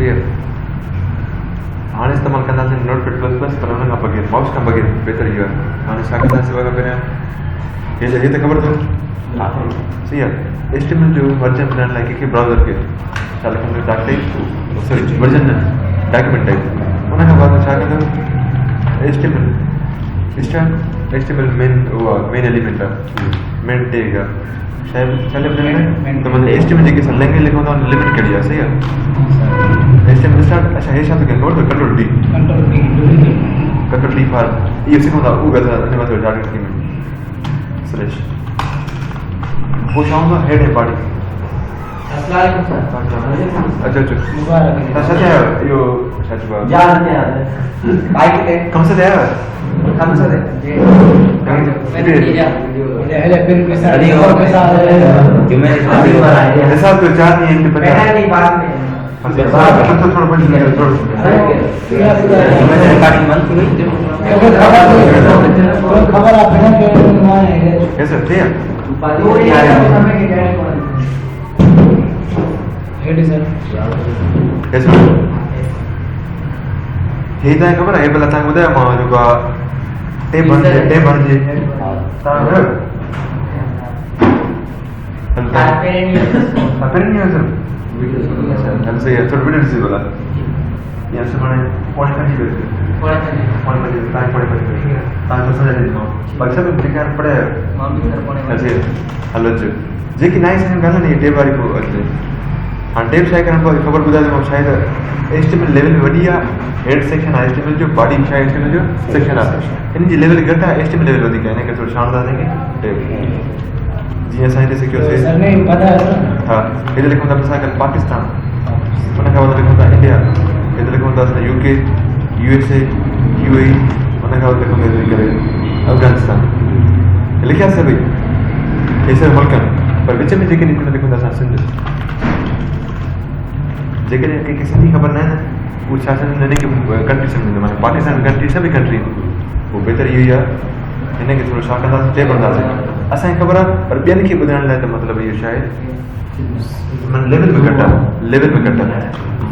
सही है हाँ इस्तेमाल कंदासीं नोटपैड प्लस प्लस पर उन खां बग़ैर माउस खां बग़ैर बहितर इहो आहे हाणे छा कंदासीं वॻा पहिरियां हे त ख़बर अथव हा सही आहे HTML जो वर्जन बनाइण लाइ कंहिंखे ब्राउज़र खे छा लिखंदो डाक टाइप सॉरी वर्जन न डॉक्यूमेंट टाइप उन खां बाद छा कंदो HTML मेन एलिमेंट आहे मेन टैग आहे छा लिखंदा त मतलब HTML जेके असां लैंग्वेज लिखूं था लिमिट कहिड़ी आहे सही आहे HTML स्टार्ट अच्छा हे छा थो कनि नोट कंट्रोल डी फॉर इहो सिखूं था उहो असां इन मथे डाटा थी स्लैश पोइ छा हूंदो हेड ऐं बॉडी अच्छा अच्छा छा चयो इहो छा चइबो आहे कम से आयो ऐसा तो चार नहीं है पता थोड़ा खबर आप कैसे थे कैसे हे त खबर आहे भला तव्हांखे ॿुधायो मां जेको आहे टे भरिजे हल सही आहे थोरो वीडियो ॾिसी भला या सुभाणे पौणे खणी तव्हांखे सम्झाए ॾींदोमांव बाक़ी सभु जेके पढ़ायो हलो अचो जेकी नाई साईं ॻाल्हि आहे न टेप वारी पोइ अचे हाँ टेप छा करण पोइ ख़बर ॿुधाए ॾिनो शायदि HTML लेवल में वॾी आहे हेड सेक्शन आहे HTML जो बॉडी छा आहे HTML जो सेक्शन आहे इन जी लेवल घटि आहे HTML लेवल वधीक आहे इन करे थोरो छाणंदासीं टेप जीअं असां हिते सिखियोसीं हा हिते लिखूं था असां कल्ह पाकिस्तान उन खां पोइ लिखूं था इंडिया हिते लिखूं था असां UK USA UAE उन खां पोइ लिखूं था हिते करे अफगानिस्तान लिखियासीं भई हे सभु मुल्क आहिनि पर विच में जेके लिखूं था असां सिंध जेकॾहिं कंहिंखे सिंधी ख़बर न आहे न उहो छा सम्झंदो हिनखे कंट्री सम्झंदो माना पाकिस्तान कंट्री सभई कंट्री पोइ बहितर इहो ई आहे हिनखे थोरो छा कंदासीं टे पढ़ंदासीं असांखे ख़बर आहे पर ॿियनि खे ॿुधाइण लाइ त मतिलबु इहो छा आहे माना लेवल में घटि आहे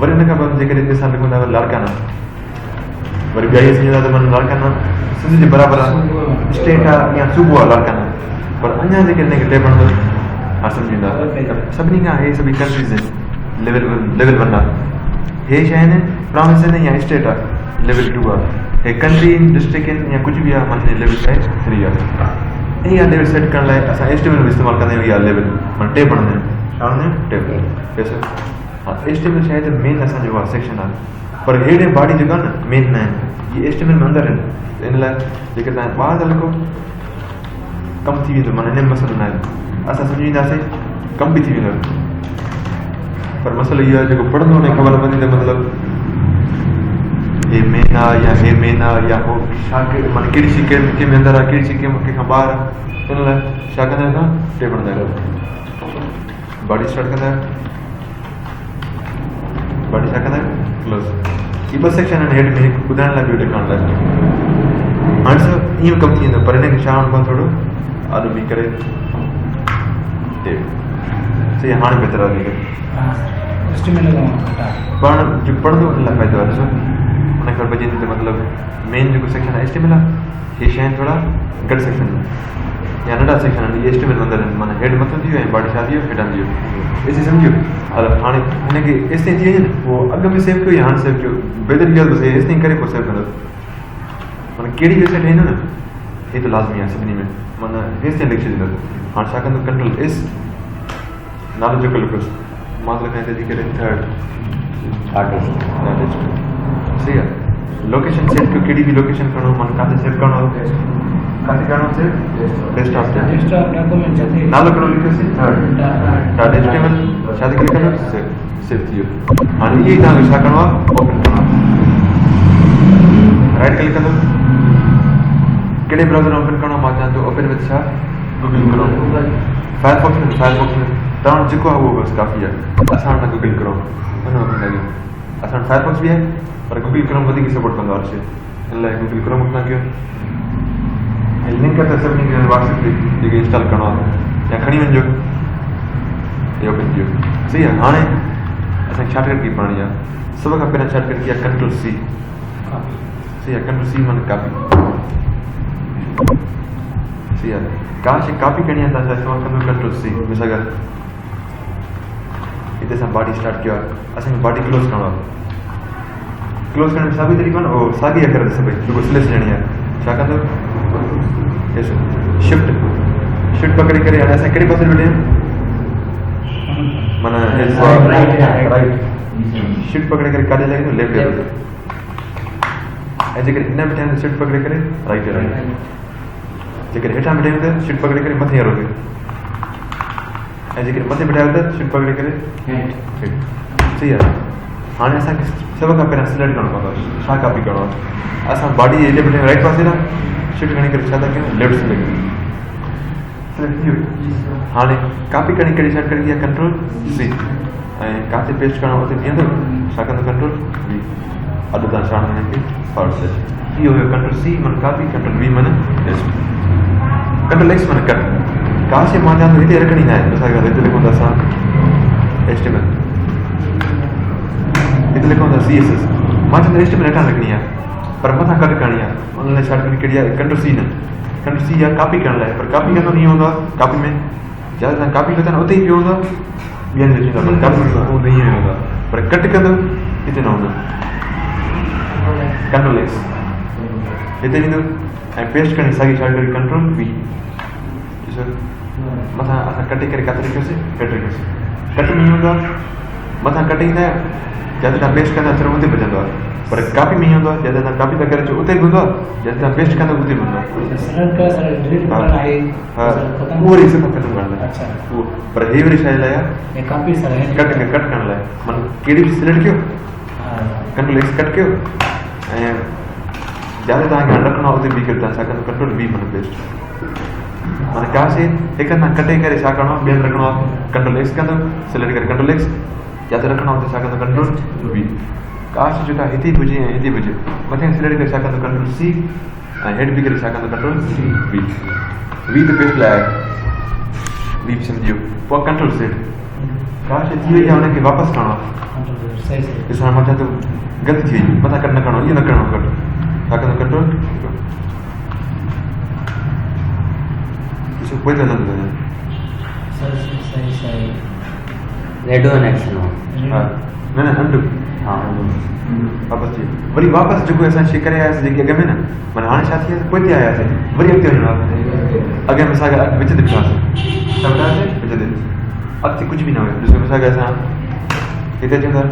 वरी हुन खां पोइ जेकॾहिं असां लिखूं था लाड़काना वरी ॿिया इहे सम्झंदा त माना लाड़काना सिंध जे बराबरि आहे स्टेट आहे या सूबो आहे लाड़काना पर अञा जेके हिनखे टे पढ़ंदो हा सम्झींदा सभिनी खां हे सभई कंट्रीज़ आहिनि लेवल 1 आहे हे छा आहिनि प्रोविंस आहिनि या स्टेट आहे लेवल 2 आहे हे कंट्री डिस्ट्रिक्ट आहिनि या कुझु बि आहे माने लेवल 3 आहे ऐं इहा लेवल सेट करण लाइ असां HTML जो इस्तेमालु कंदा आहियूं इहा लेवल माना टे पढ़ंदा आहियूं छा हूंदा आहिनि टे कैसे हा HTML छा आहे त मेन असांजो आहे सेक्शन आहे पर हेड ऐं बॉडी जेका आहे न मेन न आहिनि इहे HTML में अंदरि आहिनि इन लाइ जेके तव्हां ॿार था लिखो कमु थी वेंदो माना इन में मसइलो न आहे असां सम्झी वेंदासीं कमु बि थी वेंदो पर मसइलो इहो आहे जेको पढ़ंदो हुनखे ख़बर पवंदी त मतिलबु हे मेन आहे या हे मेन आहे या हो छा माना कहिड़ी शइ कंहिं में अंदरि आहे कहिड़ी शइ कंहिंखां ॿाहिरि आहे इन लाइ छा कंदा आहियूं असां टे पढ़ंदा आहियूं बॉडी स्टार्ट कंदा आहियूं बॉडी छा कंदा आहियूं क्लोज़ इहे ॿ सेक्शन आहिनि हेड में हिकु ॿुधाइण लाइ ॿियो ॾेखारण लाइ हाणे सभु ईअं कमु थी वेंदो पर हिनखे छा हणिबो आहे थोरो आलू बि करे टे सही हाणे बहितर आहे पढ़ण जो पढ़ंदो हुन लाइ फ़ाइदो आहे ॾिसो हुन ख़बर पइजी वेंदी त मतिलबु मेन जेको सेक्शन आहे HTML आहे हे शइ थोरा घटि सेक्शन आहिनि या नंढा सेक्शन आहिनि इहे HTML अंदरि आहिनि माना हेड मथां थी वियो ऐं बॉडी छा थी वियो हेठां थी वियो एसी सम्झो हलो हाणे हिनखे एसि ताईं थी वञे न पोइ अॻु में सेव कयो या हाणे सेव कयो बहितर इहो बसि एसि ताईं करे पोइ सेव कंदो माना कहिड़ी वेबसाइट ईंदो न हे त लाज़मी आहे सभिनी में माना हेसि ताईं लिखी छॾींदो हाणे छा कंदो कंट्रोल S नालो जेको लिखोसि मां त लिखां थी करे थर्ड आर्टिस्ट सही आहे लोकेशन सेट कयो कहिड़ी बि लोकेशन खणो माना किथे सेव करिणो किथे करिणो सेव डेस्कटॉप ते नालो कहिड़ो लिखियोसीं थर्ड HTML छा थी क्लिक कयो सेव थी वियो हाणे इहे ई तव्हांखे छा करिणो आहे ओपन करिणो आहे राइट क्लिक कंदो कहिड़े ब्राउज़र में ओपन करिणो मां चवां थो ओपन विथ छा गूगल क्रोम फायरफॉक्स में तव्हां जेको आहे उहो बसि काफ़ी आहे असां वटि गूगल क्रोम हुन में कंदा कयूं असां वटि फायरफॉक्स बि आहे पर गूगल क्रोम वधीक सपोर्ट कंदो आहे इन लाइ गूगल क्रोम वठंदा कयो ऐं लिंक त सभिनी खे व्हाट्सएप ते जेके इंस्टॉल करिणो आहे या खणी वञिजो इहो ओपन कयो सही आहे हाणे असांखे शॉर्टकट की पढ़णी आहे सभ खां पहिरियों शॉर्टकट की आहे कंट्रोल सी सही आहे कंट्रोल सी माना कॉपी सही आहे का शइ कॉपी करणी आहे त असां इस्तेमालु कंदो कंट्रोल सी मिसाल हिते असां बॉडी स्टार्ट कयो आहे असांखे बॉडी क्लोज करणो आहे क्लोज करण जो साॻियो तरीक़ो न उहो साॻी अखर सभई जेको स्लेस ॾियणी आहे छा कंदो शिफ्ट शिफ्ट पकड़ी करे हाणे असां कहिड़े पासे वेठे माना राइट शिफ्ट पकड़े करे काॾे लॻे लेफ्ट ऐं जेकर हिन वेठा आहिनि शिफ्ट पकड़े करे राइट राइट जेकर हेठां वेठा आहियूं त शिफ्ट पकड़े करे मथे वारो खे ऐं जेकर मथे वेठा आहियो त शिफ्ट पकड़े करे हेठि सही आहे हाणे असांखे सभ खां पहिरियों सिलेक्ट करणो पवंदो आहे छा कॉपी करणो आहे असां बॉडी हेॾे वेठे राइट पासे ॾांहुं शिफ्ट खणी करे छा था कयूं लेफ्ट सिलेक्ट सिलेक्ट थी वियो हाणे कॉपी करणी कहिड़ी शॉर्टकट की आहे कंट्रोल सी ऐं काथे पेस्ट करणो उते बीहंदो छा कंदो कंट्रोल वी अधु तव्हां छा हिनखे फॉरवर्ड स्लैश इहो हुयो कंट्रोल सी माना कॉपी कंट्रोल वी माना पेस्ट कंट्रोल एक्स माना कट का शइ मां चवां थो हिते रखणी न आहे मिसाल हिते लिखूं था असां HTML हिते लिखूं था CSS मां चवां HTML हेठां लिखणी आहे पर मथां कट करणी आहे उन लाइ शॉर्टकट कहिड़ी आहे कंट्रोल सी न कंट्रोल सी आहे कॉपी करण लाइ पर कॉपी कंदो ईअं हूंदो आहे कॉपी में जिते तव्हां कॉपी कंदा उते ई पियो हूंदो ॿियनि ॾिसंदा पर कॉपी हूंदो ईअं हूंदो आहे पर कट कंदो हिते न हूंदो कंट्रोल एक्स हिते ईंदो ऐं पेस्ट करणी साॻी शॉर्टकट कंट्रोल वी ॾिसो मथां असां कटे करे किथे रखियोसीं हेठि रखियोसीं कट में हूंदो आहे मथां कटे ईंदा आहियो जिते तव्हां पेस्ट कंदा सिर्फ़ु उते बचंदो आहे पर कॉपी में हूंदो आहे जिते तव्हां कॉपी था करे अचो उते बि हूंदो आहे जिते तव्हां पेस्ट कंदो उते बि हूंदो आहे हा उहो वरी सिर्फ़ु ख़तमु करण लाइ उहो पर हे वरी छा लाइ आहे कट करण लाइ माना कहिड़ी बि सिलेक्ट कयो कंट्रोल एक्स कट कयो ऐं जिते तव्हांखे हाणे रखिणो आहे उते बी कयो तव्हां छा कंदो कंट्रोल बी माना पेस्ट माना का शइ हिकु तव्हां कटे करे छा करिणो आहे ॿियनि रखिणो आहे कंट्रोल एक्स कंदो सिलेक्ट करे कंट्रोल एक्स जिते रखिणो आहे उते छा कंदो कंट्रोल बी का शइ जेका हिते हुजे ऐं हिते हुजे मथे सिलेक्ट करे छा कंदो कंट्रोल सी ऐं हेठि बि करे छा कंदो कंट्रोल वी वी त पेस्ट लाइ वी बि सम्झियो पोइ कंट्रोल सेट का शइ थी वई आहे हुनखे वापसि करिणो आहे ॾिसो हाणे मां चवां थो ग़लती थी वई मथां कट न करिणो ईअं न करिणो कट छा कंदो कंट्रोल ॾिसो पोइ त न हा न अंडू वापसि थी वरी वापसि जेको असां शइ करे आयासीं जेकी अॻ में न माना हाणे छा थी वियासीं पोइ ते आयासीं वरी अॻिते वञिणो आहे अॻे में असांखे विच ते बीठासीं छा बीठासीं विच ते अॻिते कुझु बि न हुयो ॾिसो मिसाल असां हिते अचूं था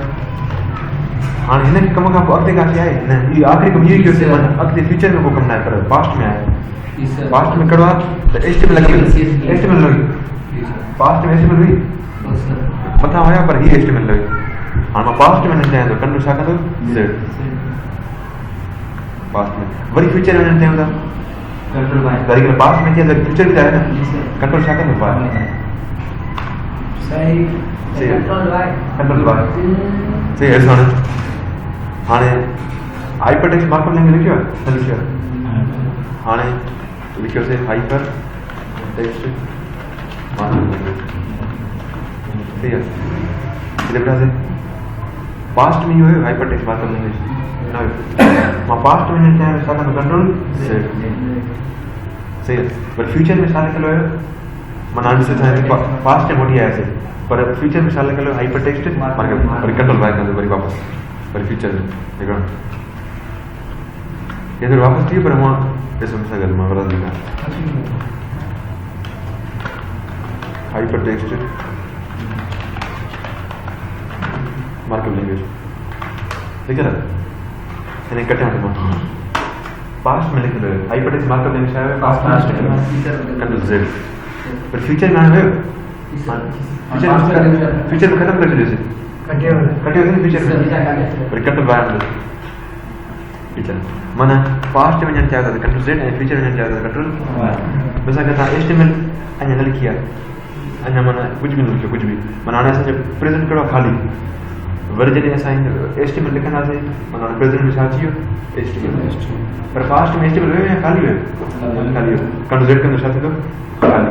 हाणे हिन कम खां पोइ अॻिते काथे आहे न इहो आख़िरी कमु इहो ई कयोसीं माना अॻिते फ्यूचर में को कमु न आहे पर पास्ट में आहे पास्ट में कहिड़ो आहे त HTML लॻी पास्ट में HTML हुई मथां हुया पर हीअ HTML लॻी हाणे मां पास्ट में न चाहियां थो कंट्रोल छा कंदो ज़ेड पास्ट में वरी फ्यूचर में न चाहियूं था कंट्रोल पास्ट में थिए त फ्यूचर बि त आहे न कंट्रोल छा कंदो कंट्रोल वाई सही आहे हाणे हाइपर टेक्स्ट मार्कअप लैंग्वेज लिखियो आहे न लिखियो आहे हाणे लिखियोसीं हाइपर टेक्स्ट मार्कअप लैंग्वेज सही आहे हिते ॿुधासीं पास्ट में इहो हुयो हाइपर टेक्स्ट मार्कअप लैंग्वेज न हुयो मां पास्ट में न चाहियां छा कंदो कंट्रोल सेट सही आहे पर फ्यूचर में छा लिखियलु हुयो माना हाणे ॾिसो पास्ट में मोटी आयासीं पर फ्यूचर में छा लिखियलु हुयो हाइपर टेक्स्ट मार्कअप वरी कंट्रोल वाई कंदो वरी वापसि वरी फ्यूचर में हिकिड़ो हेतिरो वापसि थी वियो पर मां ॾिसो मूंसां गॾु मां वरंदी न हाइपर टेक्स्ट मार्कअप लैंग्वेज लिखियल आहे हिन कटियां थो मां पास्ट में लिखियलु हुयो हाइपर टेक्स्ट मार्कअप लैंग्वेज छा हुयो पास्ट कंट्रोल ज़ेड पर फ्यूचर में हाणे हुयो फ्यूचर में ख़तमु करे छॾियोसीं कटियोसीं फ्यूचर में वरी कंट्रोल वाई फ्यूचर माना पास्ट में वञणु चाहियो था त कंट्रोल ज़ेड ऐं फ्यूचर में वञणु चाहियो था कंट्रोल मिसाल के तव्हां HTML अञा न लिखी आहे अञा माना कुझु बि न लिखियो कुझु बि माना हाणे असांजो प्रेज़ेंट कहिड़ो आहे खाली वरी जॾहिं असां HTML लिखंदासीं माना प्रेज़ेंट में छा अची वियो HTML पर पास्ट में HTML हुयो या ख़ाली हुयो ख़ाली हुयो कंट्रोल ज़ेड कंदो छा थींदो ख़ाली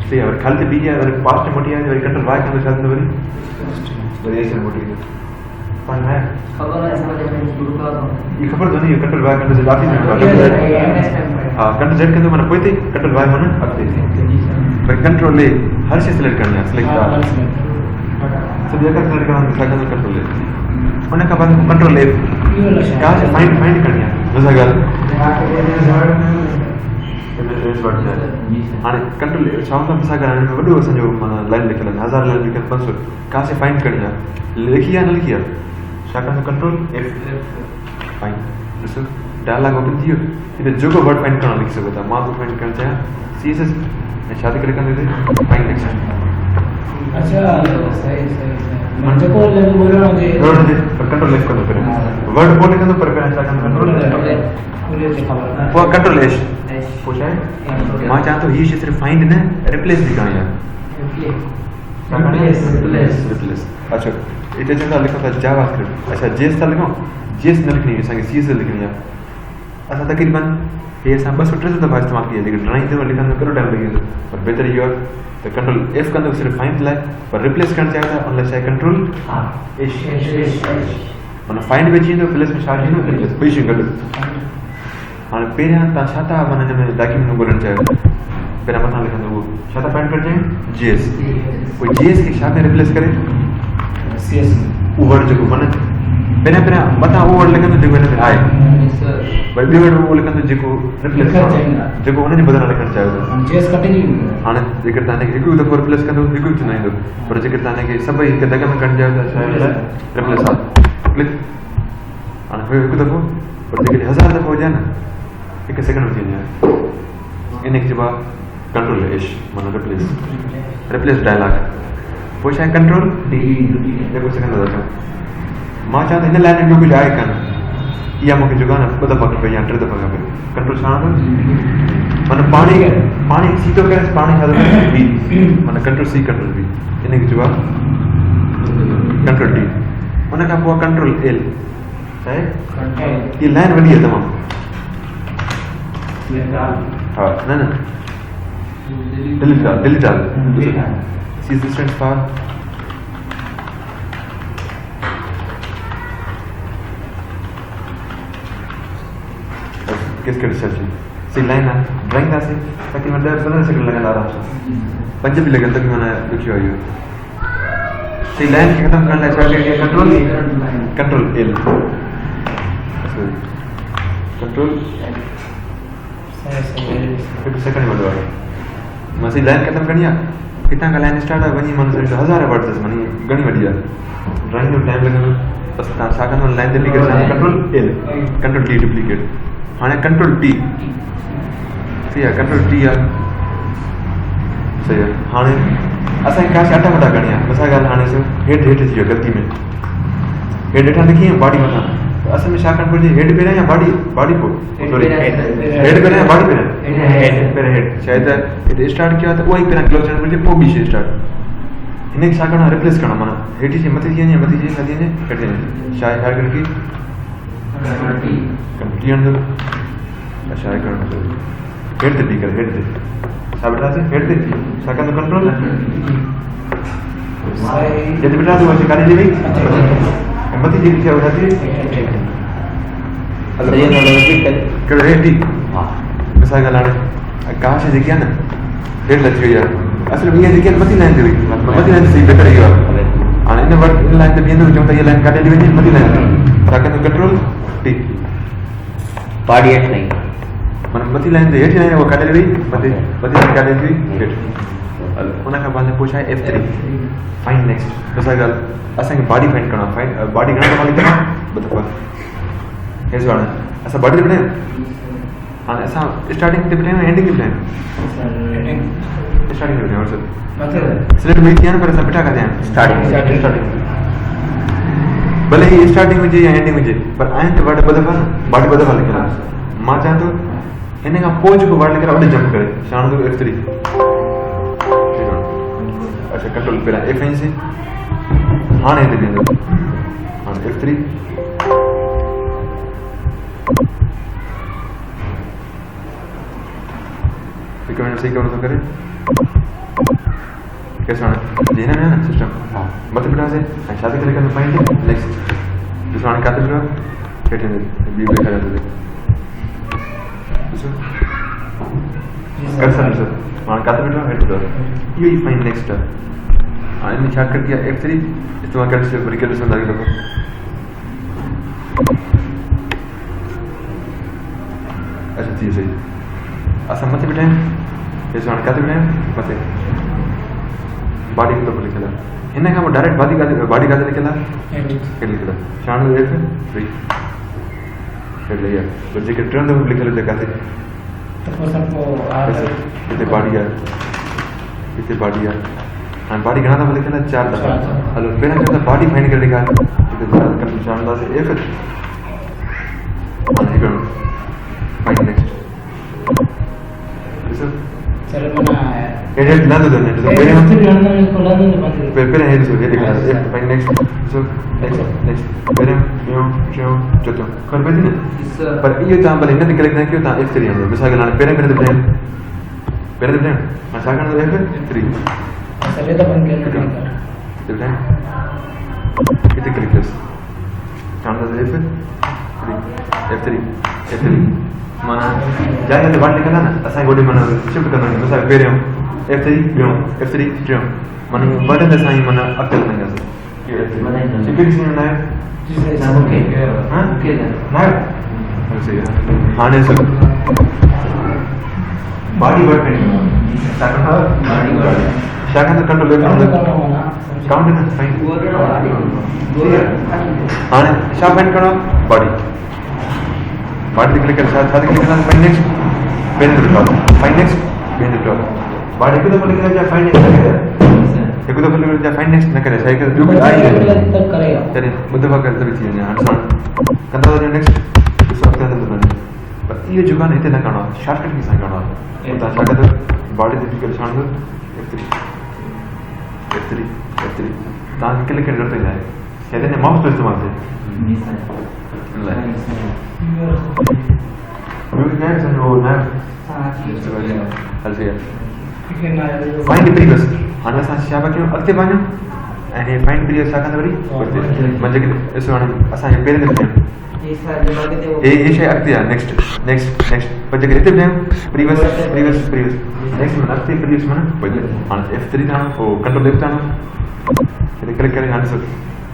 सही आहे वरी ख़ाली त बीह आहे वरी पास्ट में मोटी आहे वरी कंट्रोल वाई कंदो छा थींदो वरी वेरिएशन मोटी पान है खबर है समझ में शुरू कर ये खबर तो नहीं control Y control Z office में हां कंट्रोल Z के तो मैंने पोते कंट्रोल वाई माने अपते पर कंट्रोल ले हर शे सिलेक्ट करनी है सिलेक्ट सब जगह सिलेक्ट करना है कंट्रोल ले उन्हें का बाद कंट्रोल ले क्या से फाइंड करनी है जैसा गल इमेज वर्ड है हां कंट्रोल शाम का पसा करने में वडो संजो लाइन लिखल 1000 लाइन लिखल 500 का से फाइंड करनी है लिखी या न लिखी है शाखा में कंट्रोल F फाइन दोस्तों डायलॉग ओपन कियो इधर जो को वर्ड फाइंड करना लिख सकता है मार्क फाइंड करना चाहे CSS मैं शादी करके दे फाइंड लिख अच्छा सही मंच को ले बोलना जे कंट्रोल F कर दो वर्ड बोलने का तो पर शाखा में कंट्रोल वो कंट्रोल एश पूछा है मां चाहता हूं ये सिर्फ फाइंड ना रिप्लेस दिखाया रिप्लेस अच्छा इटे जगह लिखा था जावास्क्रिप्ट अच्छा जेएस था लिखो जेएस न लिखनी है संगे सीएस लिखनी है अच्छा तकरीबन ये सब बस उठे तो भाषा इस्तेमाल किया लेकिन ड्राइंग तो लिखने में करो टाइम लगेगा पर बेहतर ये और तो कंट्रोल F का तो सिर्फ फाइंड लाए पर रिप्लेस करना चाहता है अनलेस है कंट्रोल एश माने फाइंड में चीज तो प्लस में शादी ना रिप्लेस पेशिंग कर हां पेरा ता छाता माने में डॉक्यूमेंट बोलना चाहिए पेरा मत लिखना वो छाता फाइंड कर जाए जीएस कोई जीएस के साथ रिप्लेस करे सीएस वो वर्ड जो माने पेरा बता वो वर्ड लिखना जो मैंने आए भाई भी वर्ड वो लिखना जो रिप्लेस जो उन्हें बदलना लिखना चाहिए जीएस कटिंग हां जिक्र ताने के एक दफा रिप्लेस कर दो एक तो नहीं दो पर जिक्र ताने के सब एक दगा में कट जाए शायद रिप्लेस आ क्लिक हां फिर एक दफा और जिक्र 1000 दफा हो जाए ना एक सेकंड में चेंज है इन एक जवाब कंट्रोल एश माने रिप्लेस डायलॉग वो शायद कंट्रोल डी देखो सेकंड हो जाता मां चाहते इन लाइन में कुछ आए कन या मुझे जो गाना पता पकड़ पे या दफा का कंट्रोल शान माने पानी सीधो करे पानी खादा बी माने कंट्रोल सी कंट्रोल बी इन एक जवाब कंट्रोल डी उन्हें का वो कंट्रोल एल है ये लाइन वाली है तमाम हाँ ना डिलीट सी असिस्टेंट फॉर किसके रिसर्च सी लाइन है ड्राइंग से ताकि मैं 15 सेकंड लगा आराम से पंज भी लगे तक मैंने लिखी हुई है सी लाइन के खत्म करना है कंट्रोल एल कंट्रोल एक सेकंड में दो मसी लाइन खत्म करनी है कितना का लाइन स्टार्ट है वनी मन से 1000 वर्ड्स मनी गणी बढ़िया ड्राइंग में टाइम लगेगा बस ता शाखा में लाइन दिल्ली के control L control T duplicate हाने कंट्रोल टी सही है कंट्रोल टी है सही है हाने असा का से अटा मटा करनी है बस गाल हाने से हेड थी गलती में हेड हेठा लिखी है बॉडी मथा असल में शाखा पर हेड पे या बॉडी को सॉरी हेड पे या बॉडी पे हेड शायद इट स्टार्ट किया तो वही पे क्लोज करने पो भी स्टार्ट इन्हें शाखा रिप्लेस करना माना हेड से मत जी नदी ने कटे शायद हर करके कंप्लीट अंदर अच्छा करना हेड ते कर हेड ते साबिता से हेड ते शाखा तो कंट्रोल यदि बेटा तो वैसे काली जी मत जी क्या हो जाती है अल्लाह ये ना कर रहे थी हां ऐसा गलाने कहां से देखिए ना डेढ़ लग गई यार असल में ये देखिए मत लाइन दे मत लाइन से बेटर है यार आने ने वर्ड इन लाइन पे बिंदु जो ये लाइन काटे दी मत लाइन ताकि कंट्रोल टी बॉडी एट नहीं मन मत लाइन दे ये वो काटे दी मत काटे दी डेट उन्हें का बाद में पूछा है F3 फाइंड नेक्स्ट ऐसा गल असा के बॉडी फाइंड करना फाइंड बॉडी करना वाली करना बताओ इस बार ऐसा बॉडी लिखना है हां ऐसा स्टार्टिंग पे लिखना है एंडिंग पे लिखना है स्टार्टिंग पे लिखना है सर मतलब सिलेक्ट में किया ना पर ऐसा बिठा कर दें स्टार्टिंग भले ही स्टार्टिंग में जे या एंडिंग में जे पर आयन तो वर्ड बॉडी बदल लिखना मां चाह तो इन्हें का पोज को वर्ड लिखना और जंप करे शान तो F3 अच्छा कंट्रोल पे F9 से हाँ नहीं दे देंगे हाँ F3 रिकमेंड सही करो तो करें कैसे होना जीना है ना सिस्टम हाँ मत बिठा से शादी के लेकर फाइंड नेक्स्ट दूसरा काते बिठा कैसे भी खा जाते थे कर सकते सर मान काते बिठा हेड बिठा ये फाइंड नेक्स्ट आणि मी शॉर्टकट किया F3 तुम्हारा कैसे रिकैलकुलेशन लगे देखो अच्छा जी सही असम मत बिठाएं जैसे मान काते बिठाएं मत बॉडी को तो लिखला इन्हें हम डायरेक्ट बॉडी का निकला के लिखला शान में F3 कर लिया बच्चे के ट्रेंड में लिख लेते कहते इतने बॉडी है हम बॉडी गणा था लिखला 4 दफा हेलो फिर हम बॉडी फाइंड कर लेगा इतने कर शानदार से F फाइंड नेक्स्ट चलो मना एडिट ना दो तो फिर लंदन को लंदन में बंद फिर है सो ये लिखा है फाइंड नेक्स्ट सो नेक्स्ट फिर जो कर बैठी ना पर ये तो हम बल इन्हें निकल गया क्यों था F3 हम मिसाल के लाने पहले दे मैं सागन F3 चले तो बंद करना दे कितने क्लिक कर शानदार F3 माना जाए तो बात निकलना ना असाई बॉडी माना शिफ्ट करना है मिसाल पहले हम F3 माना बटन दे साई माना अकल नहीं कर सकते किसी ने ना ओके हां ओके ना सही है आने से बॉडी वर्क में शाखा तो कंट्रोल लेकर काउंट करना फाइन आने शाखा फाइन करो बॉडी क्लिक कर साथ क्लिक करना fine next pen drop fine next pen drop body को तो क्लिक करना फाइन नेक्स्ट एक तो क्लिक करना फाइन नेक्स्ट न करे सही कर जो भी आई है तक करेगा चलिए मुद्दा करते भी चीजें आसान करता है नेक्स्ट इस वक्त अंदर बनाने पर ये जुगान इतने ना करना शॉर्टकट की संग करना होता है शॉर्टकट बॉडी दिख कर शान F3 ताकि क्लिक करते जाए कहते हैं माउस पे इस्तेमाल से म्यूजिक है सर वो ना हल्से फाइंड प्रीवियस आना सा शाबा क्यों अगते बानो आणि फाइंड प्रीवियस शाखा नवरी म्हणजे की असं असा हे पेरे देते ये शे अगते नेक्स्ट म्हणजे की इथे प्रीवियस नेक्स्ट मन अगते प्रीवियस मन पहिले आणि F3 था ओ कंट्रोल लेफ्ट था क्लिक करें आंसर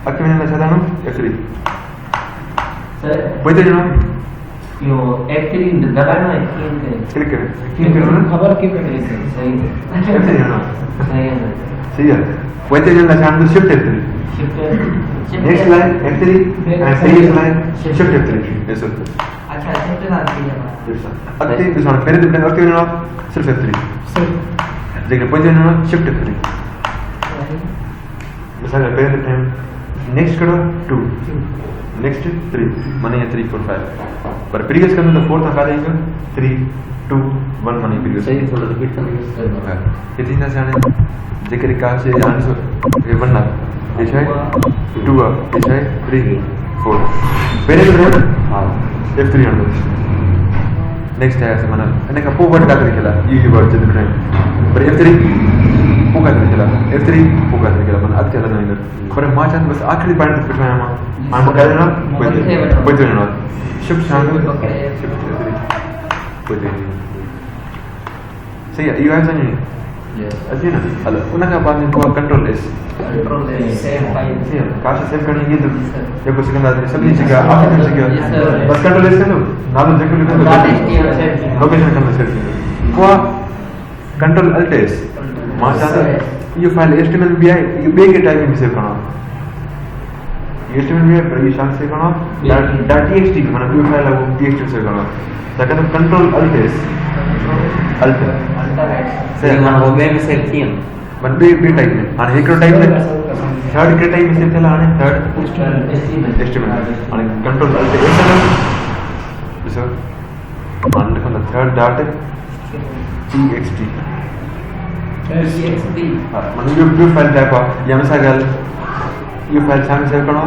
अगते मैंने लगा था F3 सर पहिले जो यो F3 दबाना है क्लिक करें ना खबर की पे सही F3 ना सही है सही है पहिले जो लगा था shift F3 next line F3 and previous line shift F3 ऐसे अच्छा शिफ्ट ना सही है अगते दूसरा पहले तो अगते ना सिर्फ F3 लेकिन पहिले ना शिफ्ट F3 मिसाल पहले तो नेक्स्ट करो 2 नेक्स्ट 3 माने 3 4 5 पर प्रीवियस करना तो 4 तक आ जाएगा 3 2 1 माने प्रीवियस सही थोड़ा रिपीट करना कितनी ना जाने जिक्र का से आंसर ये बनना ये है 2 ये है 3 4 पहले तो हां F3 अंदर नेक्स्ट है ऐसे माना मैंने का पोवर्ड का खेला ये वर्ड जिद में पर F3 पोका खेला F3 पोका खेला मन अब चला नहीं पर माचा बस आखिरी पॉइंट तक बिठाया हम कर देना बच जाना शिफ्ट शामिल शिफ्ट F3 सही है यू हैव नहीं अच्छी ना हेलो उनका बाद में को कंट्रोल एस सेव फाइल काश सेव करनी ये तो ये कुछ करना है सब नीचे का आखिर में गया बस कंट्रोल एस कर लो नाम देखो लोकेशन करना सेव को कंट्रोल अल्ट एस माचा ये फाइल HTML भी है ये बे के टाइप में सेव करना HTML में पर ये शान सेव करना .txt मतलब ये फाइल है वो txt सेव करना second control alt S alt सही मन वो में सेव किया मन बे टाइप में आणि एक टाइप में थर्ड के टाइप में सेव केला आणि थर्ड HTML आणि कंट्रोल अल्ट एस सो आणि देखो थर्ड डॉट txt मतलब ये फाइल टाइप है या में सागल ये फाइल शामिल सेव करना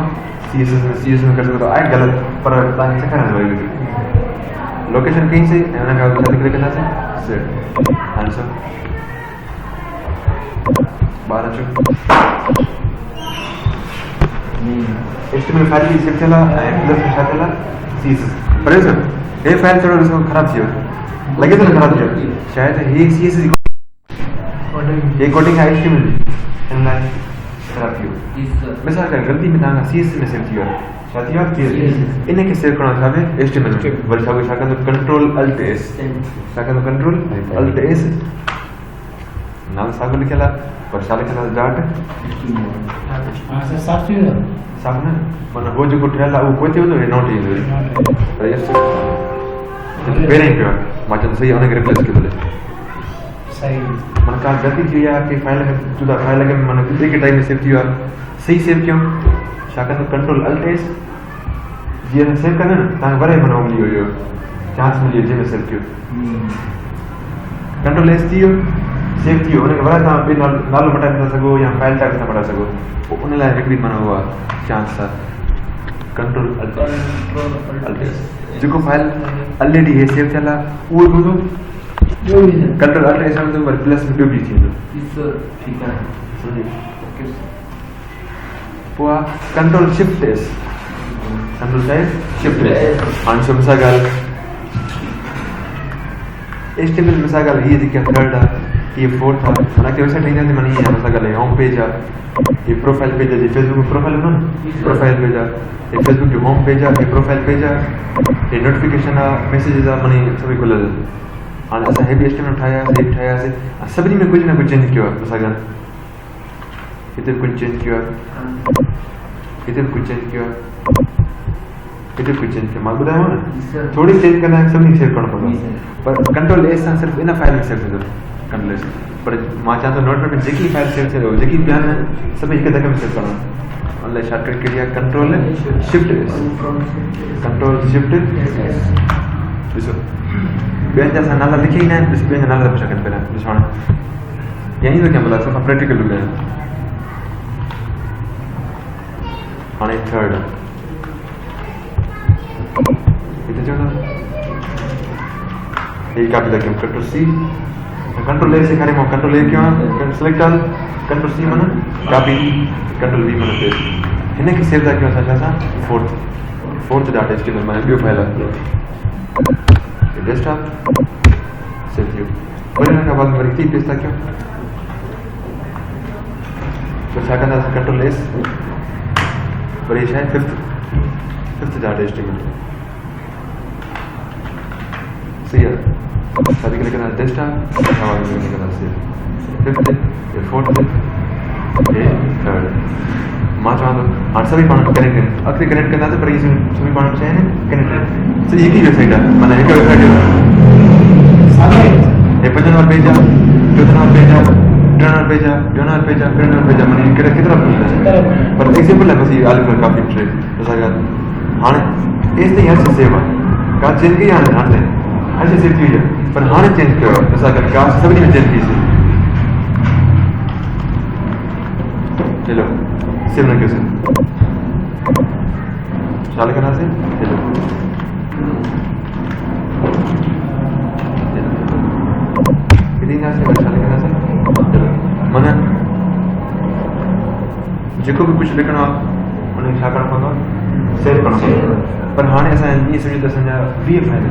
CSS में कर सकते हो आई गलत पर ताकि से करना होगा लोकेशन कहीं से मैंने कहा क्लिक करना से आंसर 12 जो HTML फाइल की सेव थियला ऐं प्लस में छा थियला CSS पर सर हे फाइल थोरो ॾिसो ख़राब थी वियो लॻे थो न ख़राब थी वियो शायदि हे CSS ये कोडिंग HTML इन लाइ ख़राब थी वियो मिसाल कर गलती में तव्हां CSS में सेव थी वियो छा थी वियो इन खे सेव करणो छा आहे HTML में वरी छा कंदो कंट्रोल अल्ट S छा कंदो कंट्रोल अल्ट S नाम साॻियो लिखियल आहे पर छा लिखियल आहे डॉट हाँ सर साफ थी वियो साफ़ न माना हो जेको ठहियल आहे उहो कोई थी वेंदो हे नोट ईंदो पर यस पहिरें ई पियो आहे मां चवंदो सही आहे हुनखे रिप्लेस कयो भले सही माना का गलती थी वई आहे कि फाइल में जुदा फाइल में माना ॿिए के टाइम में सेव थी वियो आहे सही सेव कयूं छा कंदो कंट्रोल अल्ट एस जीअं सेव कंदा न तव्हांखे वरे माना मिली वियो चांस मिली वियो जंहिंमें सेव कयो कंट्रोल एस थी वियो सेव थी वियो हुनखे वरी तव्हां ॿिए नालो मटाए था सघो या फाइल टाइप सां मटाए सघो पोइ उन लाइ हिकिड़ी माना उहा चांस आहे कंट्रोल अल्ट एस जेको फाइल ऑलरेडी हे सेव थियल आहे उहो हूंदो जो भी है कंट्रोल अल्ट एस हूंदो वरी प्लस में ॿियो बि थींदो ठीक है सम्झी पोइ आहे कंट्रोल शिफ्ट एस कंट्रोल छा आहे शिफ्ट एस हाणे छो मिसाल ॻाल्हि HTML मिसाल ॻाल्हि हीअ जेकी आहे थर्ड आहे हीअ फोर्थ आहे हुनखे वेबसाइट ईंदी माना ईअं मिसाल ॻाल्हि होम पेज आहे ये प्रोफाइल पेज है फेसबुक में प्रोफाइल हूंदो न प्रोफाइल पेज आहे ये फेसबुक जो होम पेज आहे ये प्रोफाइल पेज आहे ये नोटिफिकेशन आहे मैसेजेस आहे माना सभई खुलियल हाणे असां हे बि HTML ठाहियासीं हे बि ठाहियासीं सभिनी में कुझु न कुझु चेंज कयो आहे मिसाल ॻाल्हि हिते कुझु चेंज कयो आहे हिते कुझु चेंज कयो आहे हिते कुझु चेंज कयो मां ॿुधायो न थोरी चेंज कंदा सभिनी सेव करणो पवंदो पर कंट्रोल एस सां सिर्फ़ु इन फाइल में सेव थींदो कंट्रोल एस पर मां चाहियां थो नोटपैड में जेकी फाइल सेव थिए जेकी बि आहिनि सभई हिकु दफ़े में सेव करणो उन लाइ शॉर्टकट कहिड़ी आहे control shift S control shift ॾिसो ॿियनि जा असां नाला लिखी ईंदा आहिनि ॾिस ॿियनि जा नाला पुछा कनि पहिरियां ॾिसो हाणे यहीं थो कयां भला सफ़ा प्रैक्टिकल ॿुधायां हाणे थर्ड हिते चवंदा हे कापी था कयूं कंट्रोल सी कंट्रोल ए सेखारे मां कंट्रोल ए कयो सिलेक्ट ऑल कंट्रोल सी माना कापी कंट्रोल वी माना पेस्ट हिन खे सेव था कयूं असां छा सां फोर्थ डॉट HTML माना ॿियो फाइल आहे डेस्कटॉप सेव थियो वरी हिन खां बाद वरी थी पेस्ट था कयूं तो छा कंदासीं कंट्रोल एस वरी छा आहे फिफ्थ डॉट HTML सही है शादी के लेकर डेस्कटॉप आवाज में लेकर से फिफ्थ फोर्थ ये थर्ड मां चाहूँ तो हाणे सभी पाण कनेक्ट कनि अॻिते कनेक्ट कंदासीं पर इहे सभी पाण शइ आहिनि कनेक्ट सॼी हिकु ई वेबसाइट आहे माना हिकु वेबसाइट हे 5 नंबर पेज आहे 4 नंबर पेज आहे 3 नंबर पेज आहे 2 नंबर पेज आहे 3 नंबर पेज आहे माना कहिड़ा केतिरा पेज आहे पर एग्जाम्पल आहे बस इहे आलू काफ़ी ट्रे असां हाणे एस ताईं हर शइ सेव आहे का चेंज कई हाणे हर शइ सेव थी वई आहे पर हाणे चेंज कयो आहे असां गॾु का सभिनी में चेंज थीसीं चलो सेव न कयोसीं छा लिखंदासीं चलो हिते ईंदासीं वरी छा लिखंदासीं चलो माना जेको बि कुझु लिखणो आहे हुनखे छा करणो पवंदो आहे सेव करणो पवंदो आहे पर हाणे असां ईअं सम्झो त असांजा 20 फाइल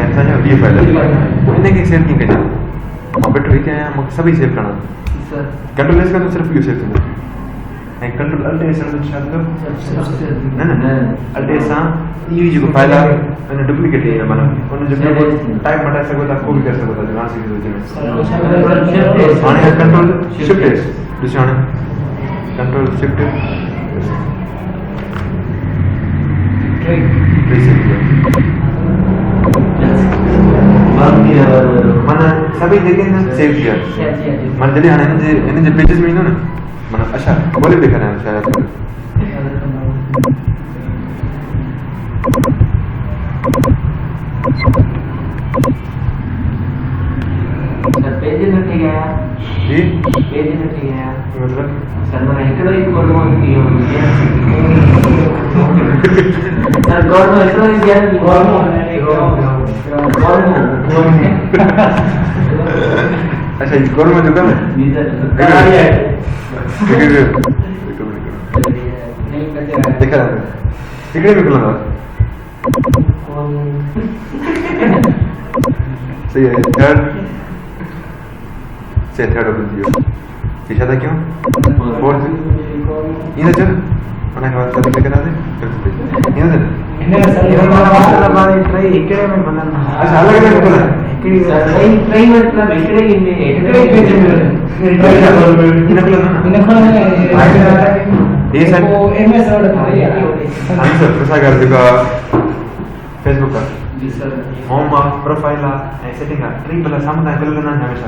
असांजा 20 फाइल पोइ हिनखे सेव कीअं कजां मां वेठो हिते आहियां मूंखे सभई सेव करणा कंट्रोल एस कंदो सिर्फ़ु इहो सेव थींदो ऐं कंट्रोल अल्ट एस छा थींदो न न अल्ट एस सां इहो ई जेको फाइल आहे हुन डुप्लीकेट ई आहे माना हुनजो टाइप मटाए सघो था को बि करे सघो था राण सघो हाणे कंट्रोल शिफ्ट एस ॾिसो हाणे कंट्रोल शिफ्ट माना सभी जगह सेव किया माना जॾहिं हाणे हिन जे पेजिस में ईंदो न माना अच्छा ॻोल्हे ॾेखारियां शायदि पेज न थी गया जी पेज न थी गया मतलब सर मैं हिकिड़ो ई कोड में थी सर कोड में हिकिड़ो ई अच्छा ये कॉल में जो कर नहीं बचे देखा इकडे भी खुला सही है थर्ड से थर्ड ओपन दियो पीछा था क्यों फोर्थ इधर चल मना के बाद कभी करा दे इधर चल इन्हें सर इकडे में बनाना अच्छा अलग अलग बोला ट्राई मतलब इकडे इधर खुला ना इन्हें खोलना है ये सर वो एमएस वर्ड था यार आंसर प्रसा कर देगा फेसबुक का जी sir home profile setting triple सामने कर लेना हमेशा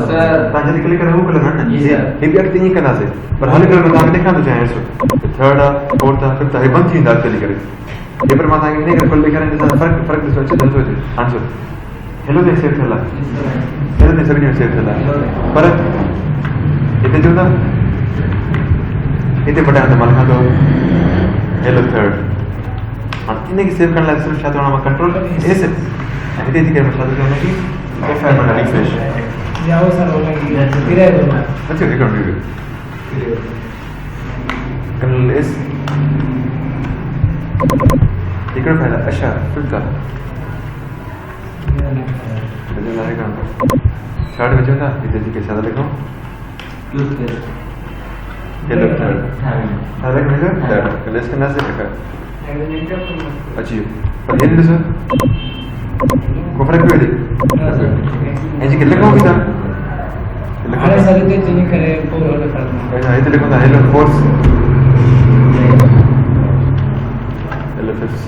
सर ताजे क्लिक करो वो करना जी सर ये भी अक्ति नहीं करना से पर हाल कर बता देखा तो चाहे सो थर्ड फोर्थ फिफ्थ है बंद थी दाल चली करे ये पर माता के नहीं कर खोल लेकर जैसा फर्क दिसो अच्छा दंसो आंसर हेलो ने सेव थला हेलो ने सभी ने सेव थला पर इतने जो था इतने बड़ा तो मालूम तो हेलो थर्ड इन्हें सेव करने लगे सिर्फ शायद हमारा कंट्रोल ऐसे इतने दिखे मसाले जो ना कि प्रोफाइल में रिफ्रेश जाओ सर बोलेंगे फिर है बोलना अच्छा रिकॉर्ड भी कंट्रोल एस रिकॉर्ड फाइल अच्छा फिर का मुझे लगेगा थर्ड में जो था इतने दिखे सादा लिखो हेलो थर्ड सादा में जो थर्ड लेस के नाम से लिखा अच्छी पर ये सर को फर्क भी दे ऐसे के लिखो कितना अरे सर इतने चेंज करे को रोल करना ऐसा इतने लिखो ना हेलो फोर्स हेलो फिफ्थ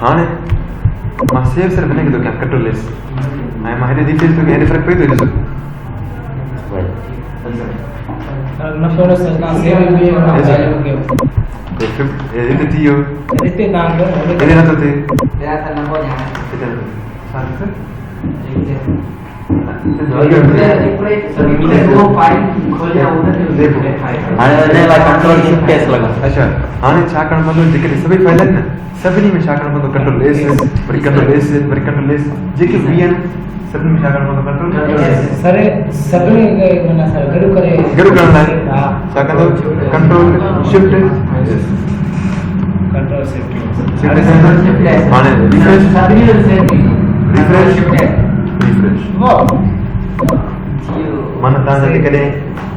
हाँ ने मां सेव सर बनेगा तो क्या कंट्रोल लेस मैं माहिर दी फिर तो क्या फर्क पे तो सर न फोटो सर ना सेव भी होना चाहिए तो फिफ्थ ये थी यो इतने काम करो इधर ना तो थे तेरा सर नंबर यहाँ इधर साथ से वो फाइल खोल जाओ उधर देखो कंट्रोल शिफ्ट एस लगा अच्छा हाणे छा करण बंदो जेके सभी फाइल आहिनि न सभिनी में छा करण बंदो कंट्रोल एस वरी कंट्रोल एस वरी कंट्रोल एस जेके वी आहिनि सभिनी में छा करण बंदो कंट्रोल सर सभी मना सर गरु करे गरु करण लाइ छा कंदो control shift S control shift हाणे रिफ्रेश रिफ्रेश रिफ्रेश माना तव्हां जेकॾहिं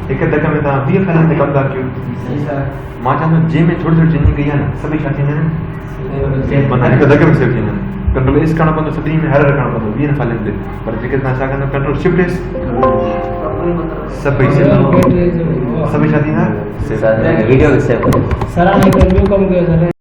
हिकु धक में तव्हां 20 फाइलनि ते कमु था कयो मां चवंदो जंहिंमें थोरी थोरी चेंजिंग कई आहे न सभई छा थींदा आहिनि माना हिकु धक में सेव थींदा आहिनि कंट्रोल एस करणो पवंदो सभिनी में हर करणो पवंदो 20 फाइलनि ते पर जेके तव्हां छा कंदो कंट्रोल शिफ्ट एस सभई सेव सभई छा थींदा वीडियो सेव सर हाणे हिकु ॿियो कमु कयो सर